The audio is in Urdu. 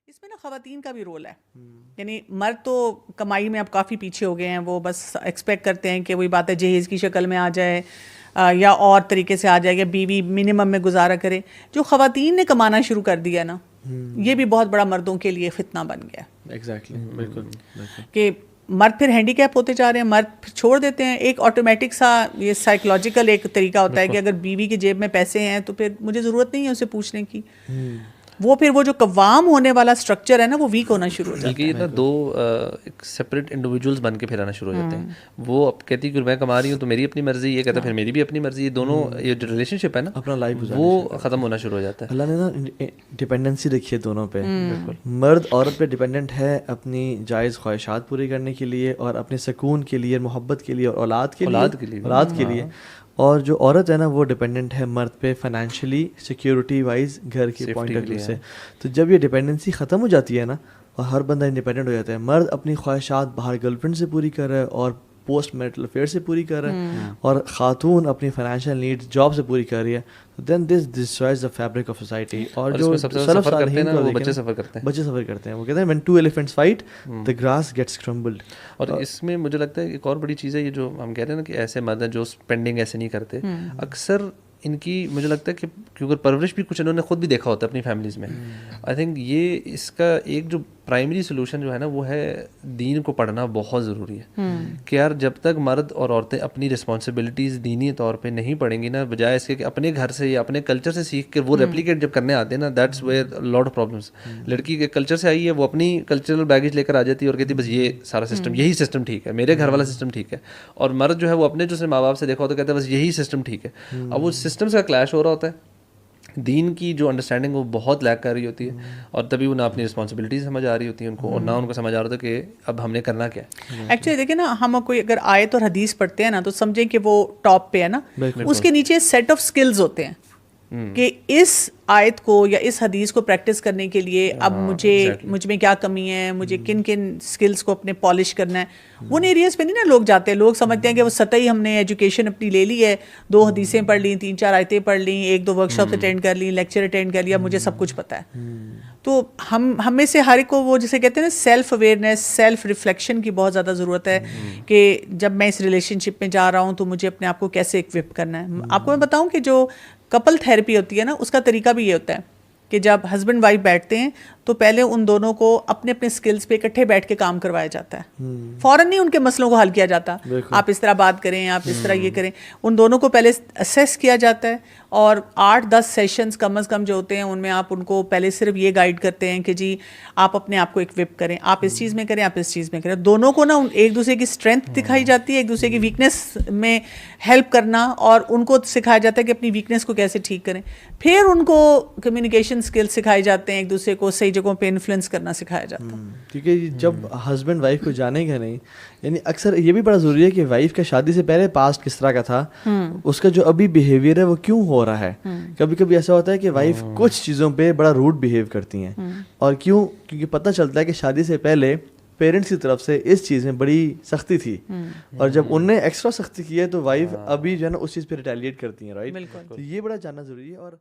اس میں نا خواتین کا بھی رول ہے. یعنی مرد تو کمائی میں اب کافی پیچھے ہو گئے ہیں, وہ بس ایکسپیکٹ کرتے ہیں کہ وہی بات ہے جہیز کی شکل میں آ جائے یا اور طریقے سے آ جائے کہ بیوی منیمم میں گزارا کرے. جو خواتین نے کمانا شروع کر دیا نا, یہ بھی بہت بڑا مردوں کے لیے فتنہ بن گیا. ایگزیکٹلی, بالکل, کہ مرد پھر ہینڈی کیپ ہوتے جا رہے ہیں, مرد پھر چھوڑ دیتے ہیں. ایک آٹومیٹک سا یہ سائیکولوجیکل ایک طریقہ ہوتا ہے کہ اگر بیوی کی جیب میں پیسے ہیں تو پھر مجھے ضرورت نہیں ہے اسے پوچھنے کی. وہ پھر وہ جو قوام ہونے والا اسٹرکچر ہے نا, وہ ویک ہونا شروع ہو جاتا ہے. بلکہ یہ نا دو ایک سپریٹ انڈیویجولس بن کے پھر آنا شروع ہو جاتے ہیں. وہ اب کہتی کہ میں کما رہی ہوں تو میری اپنی مرضی, یہ کہتا ہے پھر میری بھی اپنی مرضی. یہ دونوں یہ جو ریلیشن شپ ہے نا اپنا لائف وہ ختم ہونا شروع ہو جاتا ہے. اللہ نے نا ڈپینڈنسی رکھی ہے دونوں پہ. مرد عورت پہ ڈپینڈنٹ ہے اپنی جائز خواہشات پوری کرنے کے لیے اور اپنے سکون کے لیے, محبت کے لیے اور اولاد کے لیے. اور جو عورت ہے نا وہ ڈپینڈنٹ ہے مرد پہ فائنینشلی سیکیورٹی وائز گھر کے پوائنٹ آف ویو سے. تو جب یہ ڈپینڈنسی ختم ہو جاتی ہے نا اور ہر بندہ انڈیپینڈنٹ ہو جاتا ہے, مرد اپنی خواہشات باہر گرل فرینڈ سے پوری کر رہا ہے اور پوسٹ میرٹل افیئر سے پوری کر رہا ہے, اور خاتون اپنی فائنینشیل نیڈز جاب سے پوری کر رہی ہے, then this destroys the fabric of society. اور جو سفر کرتے ہیں نا وہ بچے سفر کرتے ہیں, وہ کہتے ہیں when two elephants fight the grass gets crumbled. اور اس میں مجھے لگتا ہے ایک اور بڑی چیز ہے یہ جو ہم کہہ رہے ہیں نا کہ ایسے مرد ہیں جو اسپینڈنگ ایسے نہیں کرتے, اکثر ان کی مجھے لگتا ہے کہ کیونکہ پرورش بھی کچھ انہوں نے خود بھی دیکھا ہوتا ہے اپنی فیملیز میں. آئی تھنک یہ اس کا ایک جو پرائمری سولوشن جو ہے نا وہ ہے دین کو پڑھنا بہت ضروری ہے. کہ یار جب تک مرد اور عورتیں اپنی رسپانسبلٹیز دینی طور پہ نہیں پڑھیں گی نا, بجائے اس کے کہ اپنے گھر سے یا اپنے کلچر سے سیکھ کے وہ ریپلیکیٹ جب کرنے آتے ہیں نا, that's where lot of problems. لڑکی کے کلچر سے آئی ہے, وہ اپنی کلچرل بیگیج لے کر آ جاتی ہے اور کہتی ہے بس یہ سارا سسٹم, یہی سسٹم ٹھیک ہے, میرے گھر والا سسٹم ٹھیک ہے. اور مرد جو ہے وہ اپنے جو ماں باپ سے دیکھا ہوتا ہے کہتا ہے بس یہی سسٹم ٹھیک ہے. اب وہ سسٹمس کا کلیش ہو رہا ہوتا ہے, دین کی جو انڈرسٹینڈنگ وہ بہت لیک کر رہی ہوتی ہے, اور تبھی وہ نہ اپنی رسپانسبلٹیز سمجھ آ رہی ہوتی ہیں ان کو, اور نہ ان کو سمجھ آ رہا تھا کہ اب ہم نے کرنا کیا ہے. ایکچولی دیکھیں نا, ہم کوئی اگر آیت اور حدیث پڑھتے ہیں نا تو سمجھیں کہ وہ ٹاپ پہ ہے نا, اس کے نیچے سیٹ آف اسکلز ہوتے ہیں کہ اس آیت کو یا اس حدیث کو پریکٹس کرنے کے لیے اب مجھ میں کیا کمی ہے, مجھے کن کن اسکلس کو اپنے پالش کرنا ہے. ان ایریاز پہ نہیں نا لوگ جاتے. لوگ سمجھتے ہیں کہ وہ سطحی ہم نے ایجوکیشن اپنی لے لی ہے, 2 حدیثیں پڑھ لیں, 3-4 آیتیں پڑھ لیں, 1-2 ورک شاپ اٹینڈ کر لیں, لیکچر اٹینڈ کر لیا, مجھے سب کچھ پتہ ہے. تو ہم میں سے ہر ایک کو وہ جسے کہتے ہیں نا سیلف اویئرنیس, سیلف ریفلیکشن کی بہت زیادہ ضرورت ہے کہ جب میں اس ریلیشن شپ میں جا رہا ہوں تو مجھے اپنے آپ کو کیسے اکوپ کرنا ہے. آپ کو میں بتاؤں کہ جو کپل تھیراپی ہوتی ہے نا, اس کا طریقہ بھی یہ ہوتا ہے کہ جب ہسبینڈ وائف بیٹھتے ہیں تو پہلے ان دونوں کو اپنے اپنے اسکلس پہ اکٹھے بیٹھ کے کام کروایا جاتا ہے. فوراً نہیں ان کے مسئلوں کو حل کیا جاتا, آپ اس طرح بات کریں, آپ اس طرح یہ کریں. ان دونوں کو پہلے اسیس کیا جاتا ہے, اور 8-10 سیشنز کم از کم جو ہوتے ہیں ان میں آپ ان کو پہلے صرف یہ گائیڈ کرتے ہیں کہ جی آپ اپنے آپ کو اکوپ کریں, آپ اس چیز میں کریں, آپ اس چیز میں کریں. دونوں کو نا ایک دوسرے کی اسٹرینتھ دکھائی جاتی ہے, ایک دوسرے کی ویکنیس میں ہیلپ کرنا, اور ان کو سکھایا جاتا ہے کہ اپنی ویکنیس کو کیسے ٹھیک کریں. پھر ان کو کمیونیکیشن اسکلس سکھائے جاتے ہیں, ایک دوسرے کو صحیح جگہوں پہ انفلوئنس کرنا سکھایا جاتا ہے. کیونکہ جب ہسبینڈ وائف کو جانے گا نہیں, یعنی اکثر یہ بھی بڑا ضروری ہے کہ وائف کا شادی سے پہلے پاسٹ کس طرح کا تھا, اس کا جو ابھی بیہیویئر ہے وہ کیوں ہو رہا ہے. کبھی کبھی ایسا ہوتا ہے کہ وائف کچھ چیزوں پہ بڑا روڈ بیہیو کرتی ہیں, اور کیونکہ پتہ چلتا ہے کہ شادی سے پہلے پیرنٹس کی طرف سے اس چیز میں بڑی سختی تھی, اور جب ان نے ایکسٹرا سختی کی ہے تو وائف ابھی جو ہے نا اس چیز پہ ریٹیلیٹ کرتی ہیں, رائٹ. تو یہ بڑا جاننا ضروری ہے. اور